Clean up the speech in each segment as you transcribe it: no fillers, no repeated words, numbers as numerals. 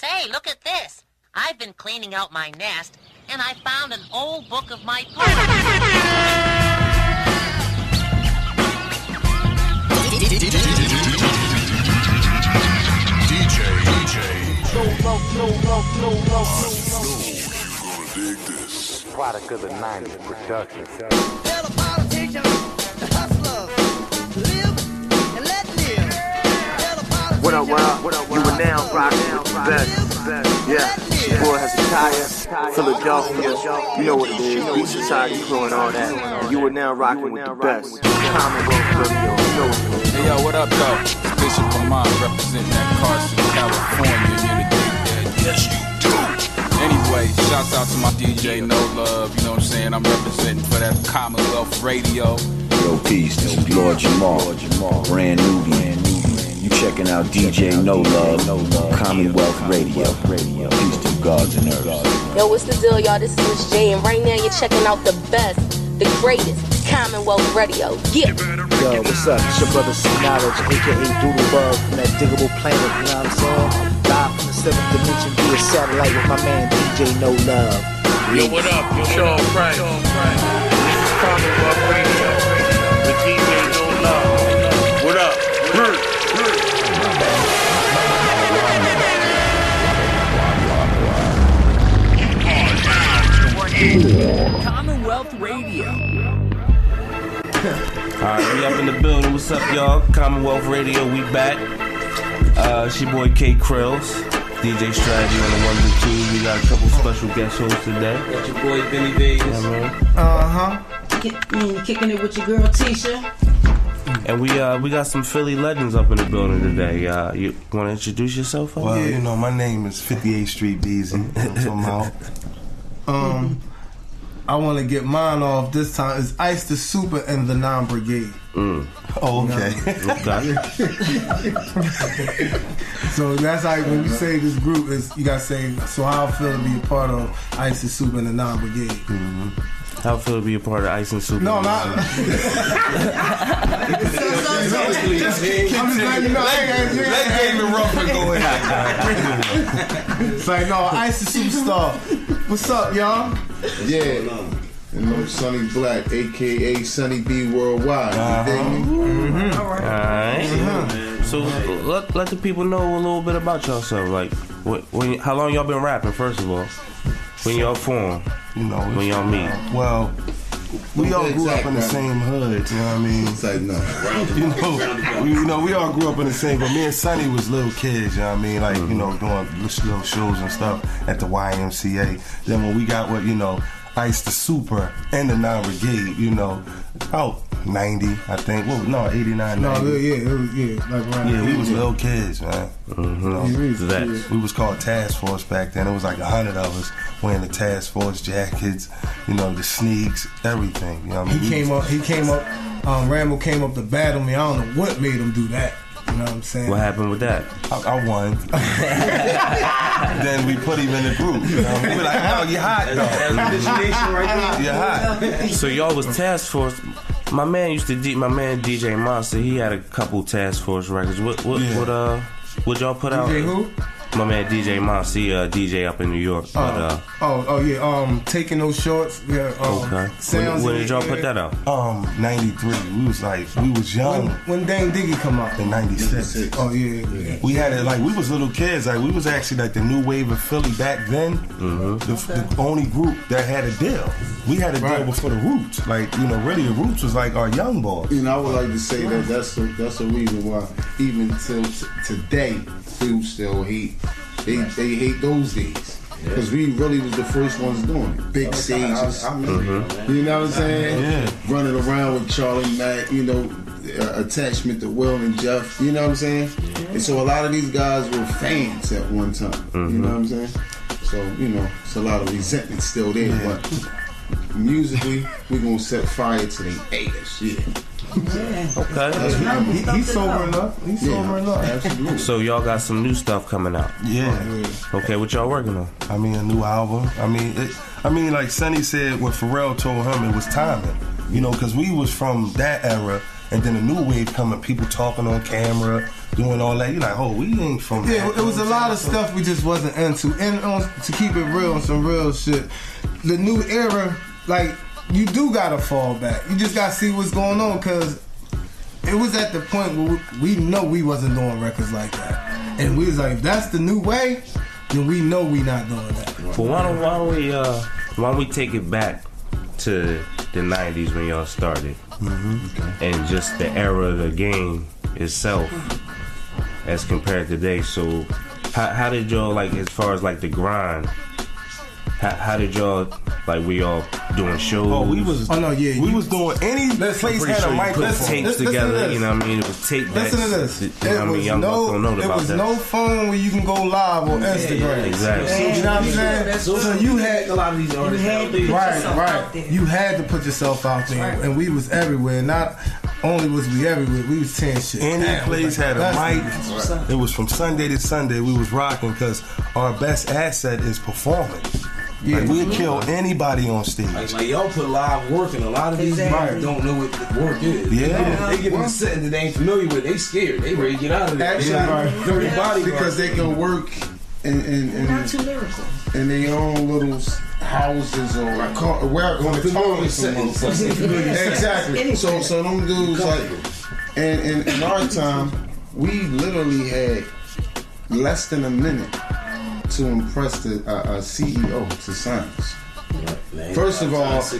Say, look at this. I've been cleaning out my nest, and I found an old book of my poems. DJ. No love. Dig this. Product of the 90s production. Tell the politicians, the hustlers, live and let live. Tell the politicians, What up? You are now rocking with the best. Yeah, your boy has a tire, Philadelphia. You know what it is, Beat Society crew and all that. You are now rocking with the best. Commonwealth Radio, you know what it is. Hey yo, what up though? It's Bishop Lamont representing that Carson, California. You to dig that? Yes, you do. Anyway, shouts out to my DJ No Love. You know what I'm saying? I'm representing for that Commonwealth Radio. Yo, peace. This is Lord Jamal. Brand newbie. You checking out DJ No Love, Commonwealth Radio. Peace to gods and earth. Yo, what's the deal, y'all? This is Miss J, and right now you're checking out the best, the greatest, Commonwealth Radio. Yeah. Yo, what's up? It's your brother C Knowledge, aka Doodlebug from that diggable planet, you know what I'm saying? Live from the 7th dimension via satellite with my man DJ No Love. Yo, what up? It's Sean Price. This is Commonwealth Radio with DJ No Love. What up? Commonwealth Radio. Alright, we up in the building. What's up, y'all? Commonwealth Radio, we back. It's your boy K Krills, DJ Strategy on the 1 and 2. We got a couple special guest hosts today. Got your boy Benny Vegas. Kicking it with your girl Tisha. And we got some Philly legends up in the building today. You want to introduce yourself? Well, you know, my name is 58th Street Beezy. I'm out. I want to get mine off this time. It's Ice the Super and the Naam Brigade. Oh, okay. So that's how when you say this group, you got to say, so how I feel to be a part of Ice the Super and the Naam Brigade. Mm-hmm. How I feel to be a part of Ice and Super. No, not. I'm just letting you know. Let's get it rough and go ahead. It's like, no, Ice the Superstar. What's up, y'all? Yeah. You know, Sonny Black, a.k.a. Sonny B Worldwide. You dig me? All right. So let the people know a little bit about yourself. Like, how long y'all been rapping, first of all? When y'all form? You know, when y'all meet? Well, we all grew up in the same hood, you know what I mean? It's like, no. We all grew up in the same, but me and Sonny was little kids, you know what I mean? Like, you know, doing little shows and stuff at the YMCA. Then when we got Ice the Super and the Naam Brigade, you know, about 90, I think. Well, no, 89, 90. We was little kids, man. Mm-hmm. We was called Task Force back then. It was like 100 of us wearing the Task Force jackets, you know, the sneaks, everything. You know what I mean? He came up. Rambo came up to battle me. I don't know what made him do that. You know what I'm saying? What happened with that? I won. Then we put him in the group. You know? We were like, oh, you're hot, though. You're hot. So y'all was Task Force. My man DJ Monster, he had a couple Task Force records. What y'all put out? DJ who? My man DJ Monster, he DJ up in New York. Taking those shorts. Yeah. Okay. When did y'all put that out? 93. We was young. When Dang Diggy come out? In 96. Oh yeah. We had it we was little kids. We was actually like the new wave of Philly back then. Mm-hmm. The only group that had a deal. We had a deal before the Roots. Really the Roots was like our young boys. You know, I would like to say that's the reason why even till today people still hate. They hate those days. Because we really was the first ones doing it. Big sages. You know what I'm saying? Yeah. Running around with Charlie Mack, you know, attachment to Will and Jeff. You know what I'm saying? And so a lot of these guys were fans at one time. Mm-hmm. You know what I'm saying? So, you know, it's a lot of resentment still there. But musically, we're going to set fire to the haters. Yeah. Okay. He's sober enough. Absolutely. So y'all got some new stuff coming out. Yeah. Okay, what y'all working on? I mean, a new album. like Sonny said, what Pharrell told him, it was timing. You know, because we was from that era, and then a new wave coming, people talking on camera, doing all that. You're like, oh, we ain't from Yeah, that. it was a lot of stuff we just wasn't into. And to keep it real, on some real shit, the new era, like, you do gotta fall back. You just gotta see what's going on, because it was at the point where we know we wasn't doing records like that. And we was like, if that's the new way, then we know we not doing that. Well, why don't we take it back to the 90s when y'all started, and just the era of the game itself as compared to today. So how did y'all, like, as far as like the grind, how did y'all, like, we all doing shows? Oh, we was doing any place had a mic. Put tapes together, you know what I mean? It was tape decks. Listen to this. You know what I mean? Young bucks don't know about that. There was no phone where you can go live on Instagram. Exactly. You know what I'm saying? So you had a lot of these artists out there. Right. You had to put yourself out there, and we was everywhere. Not only was we everywhere, we was tearing shit. Any place had a mic. It was from Sunday to Sunday. We was rocking because our best asset is performance. Yeah. Like, we'll kill anybody on stage. Like y'all put live work, and a lot of these people don't know what the work is. Yeah. They get in a setting that they ain't familiar with. They scared. They ready to get out of there. Actually, dirty body because they can work in Not too lyrical. in their own little houses or where on the toilets. Exactly. So them dudes, like, and in our time, we literally had less than a minute to impress the CEO to sign us. First of all, he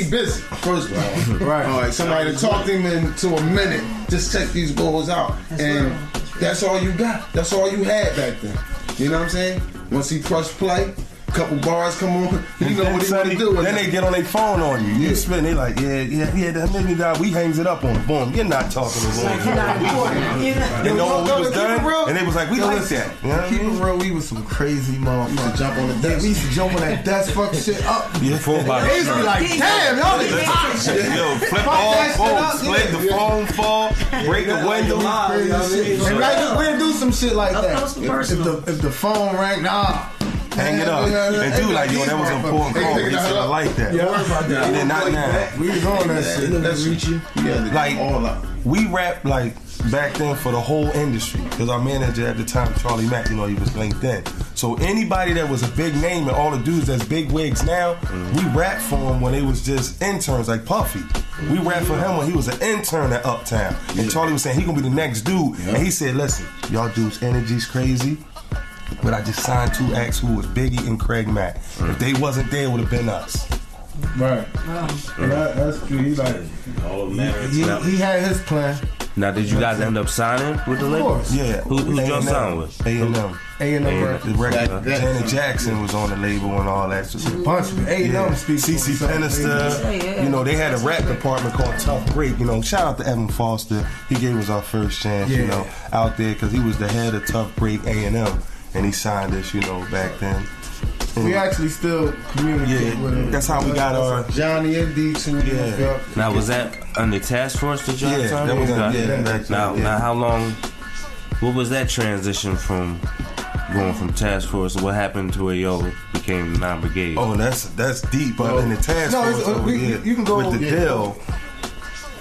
busy. First of all, right? All right, somebody to talk him into a minute. Just check these balls out, and that's all you got. That's all you had back then. You know what I'm saying? Once he press play, a couple bars come on, you know what he want to do. Then they get on their phone on you. You spit, they like, that made me die. We hangs it up on them. Boom, you're not talking to them. They know when we was done, and they was like, we like that. Keep it real, we was some crazy motherfuckers. We used to jump on the desk. We used to jump on that desk, fucking shit up. Yeah, full body. They used to be like, damn, y'all Yo, flip all phones, let the phone fall, break the window. And like, we'll do some shit like that. If the phone rang, hang it up and do like, yo, that was an important call. They said, I like that. Yeah, and then not now. We was on that shit. That's reach you. Like, we rap like back then for the whole industry, because our manager at the time, Charlie Mack, he was linked in. So anybody that was a big name and all the dudes that's big wigs now, we rap for him when they was just interns, like Puffy. We rap for him when he was an intern at Uptown. And Charlie was saying he gonna be the next dude. And he said, listen, y'all dudes' energy's crazy, but I just signed 2 acts who was Biggie and Craig Mack. If they wasn't there, it would have been us. Right. That's true. He like, he had his plan. Now, did you guys end up signing with the label? Of course. Yeah. Who y'all signed with? A&M. A&M record. Janet Jackson was on the label and all that. So a bunch of it. A&M speaks. CeCe Penister. They had a rap department called Tough Break. Shout out to Evan Foster. He gave us our first chance, out there, because he was the head of Tough Break A&M. And he signed us, back then. We actually still communicate with him. That's how we got our Johnny and D2. Yeah. Now, was that under Task Force that y'all signed? That was back then. Now, how long? What was that transition from going from Task Force? What happened to where y'all became Naam Brigade? Oh, that's deep. But in the Task Force, you can go with the deal.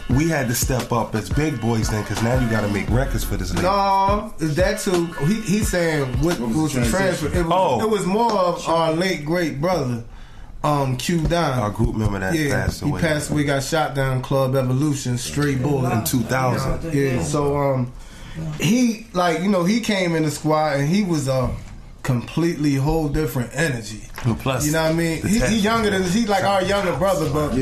We had to step up as big boys then, because now you got to make records for this label. No, that too. He's saying what was the transfer? It was more of our late great brother, Q Don. Our group member that passed away. He passed away, got shot down, Club Evolution, straight bullet in 2000. Yeah, so he he came in the squad and he was a completely whole different energy. Plus, you know what I mean? He younger than he like our younger brother, but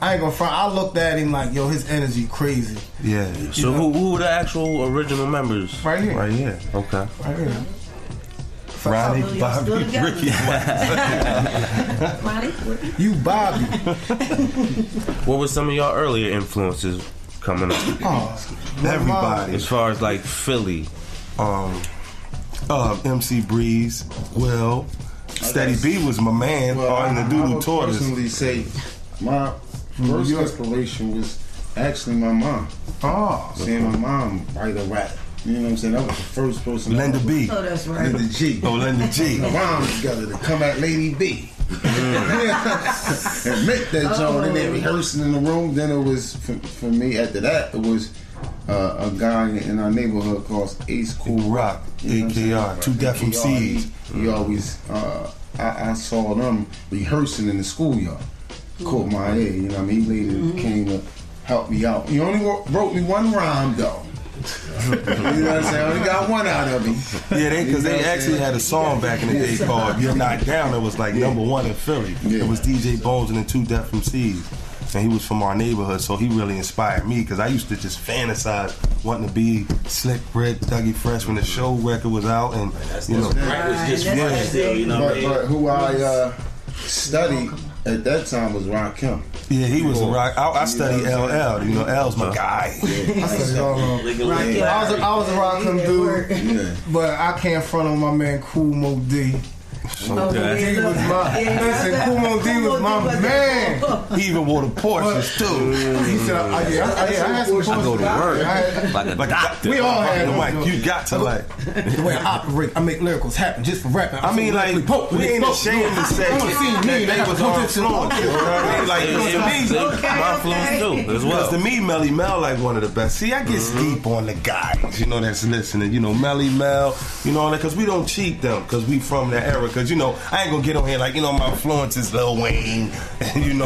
I ain't gonna front. I looked at him like, yo, his energy crazy. Yeah. So who were the actual original members? Right here. Right here. Okay. Right here. Ronnie, Bobby, Ricky. You Bobby. What were some of y'all earlier influences coming up? Everybody. As far as like Philly. MC Breeze, Will, Steady B was my man. In the Doodle taught us. I personally say my first inspiration was actually my mom. Seeing my mom write a rap. You know what I'm saying? That was the first person. Linda B. Oh, that's right. Linda G. Linda G. The rhymes together to come at Lady B. and make that joint. And they rehearsing in the room. Then it was for me. After that, it was a guy in our neighborhood called Ace Cool Rock, AKR, Two Deaf MCs. He always, I saw them rehearsing in the schoolyard. Caught my ear, you know what I mean? He later came to help me out. He only wrote me one rhyme though. You know what I'm saying? I only got one out of him. Yeah, because they actually had a song back in the day called "You're Not Down." It was like #1 in Philly. It was DJ Bones and the Two Deaf MCs, and he was from our neighborhood, so he really inspired me because I used to just fantasize wanting to be Slick Rick, Dougie Fresh when the show record was out, and you know, but who I studied at that time was Rakim. Yeah, he was a rock. I studied LL. You know, L's my guy. I studied all of them. I was a Rakim dude, but I can't front on my man Cool Mo D. Cool Mo D was my man. He even wore the Porsches too. He said, I had some Porsches. I go to work like a doctor. We all had them. Like, you got to like the way I operate. I make lyricals happen just for rapping. I mean, like, we ain't ashamed to say that they was our influence. You know what I mean? Like, to me, my influence too as well. Because to me, Melly Mel like one of the best. See, I get deep on the guys, you know, that's listening. You know, Melly Mel, you know, because we don't cheat them because we from that era. Because you know, I ain't gonna get on here like, you know, my influence is Lil Wayne and you know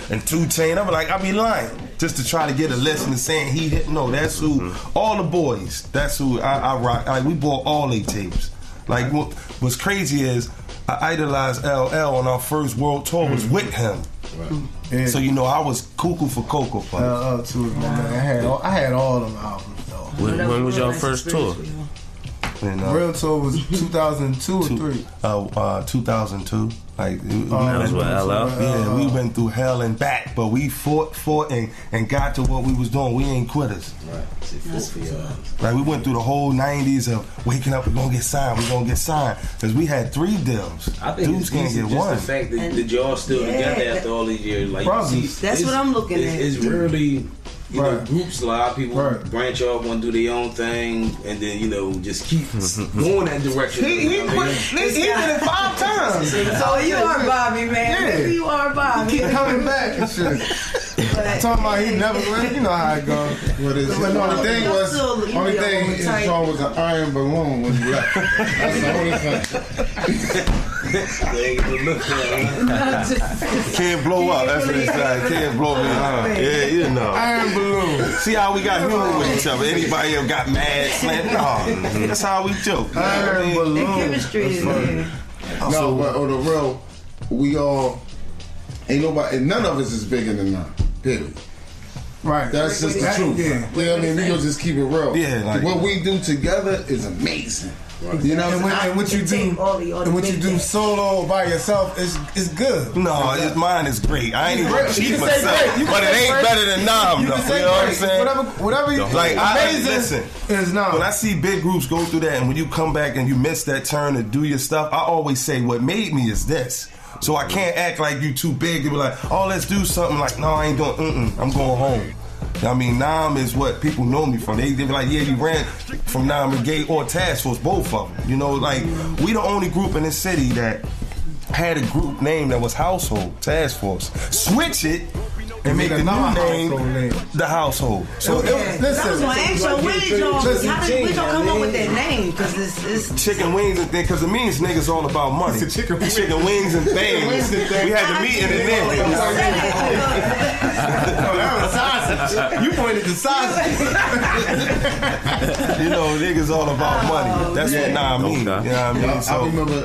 and 2 Chainz. I'm like, I be lying just to try to get a listener saying he hit. No, that's who. All the boys. That's who I rock. Like, we bought all they tapes. Like what's crazy is I idolized LL on our first world tour was with him. Right. Yeah. So you know I was cuckoo for Cocoa Puffs. Too, man. I had all them albums though. When was your first tour? And, real tour was 2002 or 3? 2002. Like that was with LL. Yeah, we went through hell and back, but we fought and got to what we was doing. We ain't quitters. Right. Like we went through the whole 90s of waking up, we're gonna get signed, because we had 3 deals. I think dudes can't get one. The fact that y'all still together after all these years, like probably. That's what I'm looking at. It's rarely. You know, groups, a lot of people branch off, want to do their own thing, and then, you know, just keep going that direction. He did it 5 times. So you are Bobby, man. Yeah. You are Bobby. He keep coming back and shit. Talking about he never, you know how it goes. But the only thing his song was an iron balloon when he left. That's the only thing. Can't blow up. That's what he said. Can't blow me up. Yeah, you know. Iron balloon. See how we got humor with each other. Anybody ever got mad, slant? No, that's how we joke. Iron balloon. The chemistry is there. No, but on the real, we all ain't nobody. None of us is bigger than Nam. Period. Right. That's just the truth. Yeah. You know what I mean? We gonna just keep it real. Yeah. Like, what we do together is amazing. Right. You know, and what you do solo by yourself is good. No, mine is great. I ain't even cheat myself, but it ain't better than Nam. You know what I'm saying? Whatever you like. Listen, is Nam. When I see big groups go through that, and when you come back and you miss that turn to do your stuff, I always say, what made me is this. So I can't act like you too big to be like, oh, let's do something. Like, no, I ain't doing. I'm going home. I mean, Nam is what people know me from. They be like, yeah, you ran from Naam Brigade or Task Force, both of them. You know, like, we the only group in this city that had a group name that was Household, Task Force. Switch it and make the new name the Household. So listen, that was my actual. Where did y'all come up with that name? Because it's chicken wings and things. Because it means niggas all about money. Chicken wings and things. We had the meat and the name. That was sausage. You pointed to sausage. You know, niggas all about money. That's what Nam means. You know what I mean? So, I remember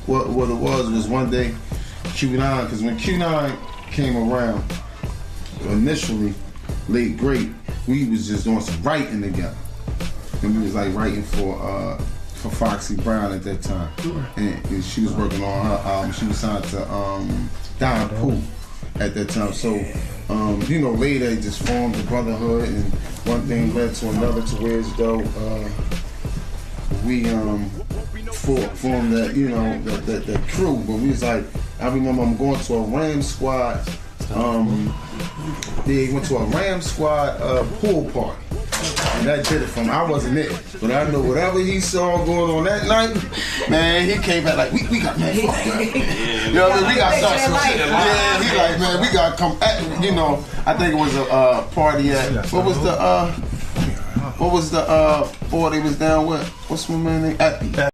what it was one day, Q9, because when Q9 came around, initially, late great, we was just doing some writing together. And we was like writing for Foxy Brown at that time. And she was working on her album. She was signed to Don Pooh at that time. So, you know, later they just formed the brotherhood, and one thing led to another, to where as though we formed that, you know, that crew. But we was like, I remember I'm going to a Ram Squad. They went to a Ram Squad pool party. that did it for me. I wasn't there, but I know whatever he saw going on that night, man, he came back like, we got, man, fuck that. You know what I mean? We got to start some shit. Yeah, he like, man, we got to come at, you know, I think it was a party at, what was the boy they was down with? What's my man name? Epi.